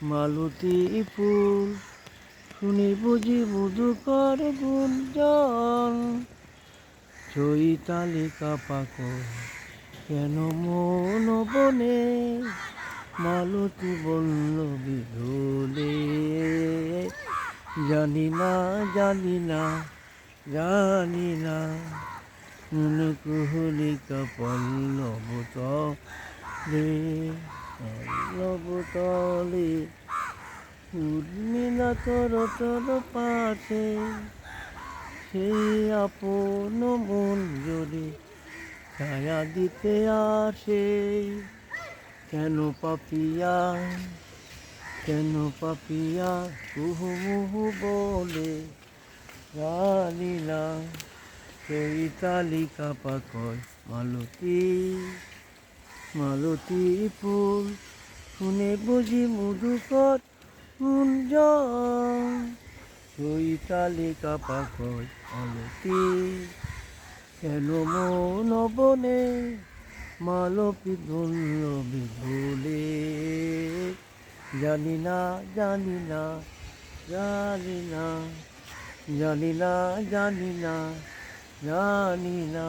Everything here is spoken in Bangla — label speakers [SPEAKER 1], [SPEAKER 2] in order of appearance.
[SPEAKER 1] মালতী ফুল শুনি বুঝি মধুকর গুঞ্জন, চৈতালিকা পাখর কেন মন বনে, মালতী বল্লভী ধুলে। জানি না জানি না জানি না, কুহুলিকা পল্লব তলে, পল্লব তলে উর্মিলা তর তর পাশে, সেই আপন মন জুড়ে ছায়া দিতে আসে। কেন পাপিয়া কেন পাপিয়া কুহু মুহু বলে, জানি না চৈতালিকা পাখর মালতী মালতী ফুল শুনে বুঝি মধুকর গুঞ্জন, চৈতালিকা পাখর মালতী কেন মন বনে, মালতী বল্লভী ধুলে। জানি না জানি না জানি না জানি না জানি না জানি না।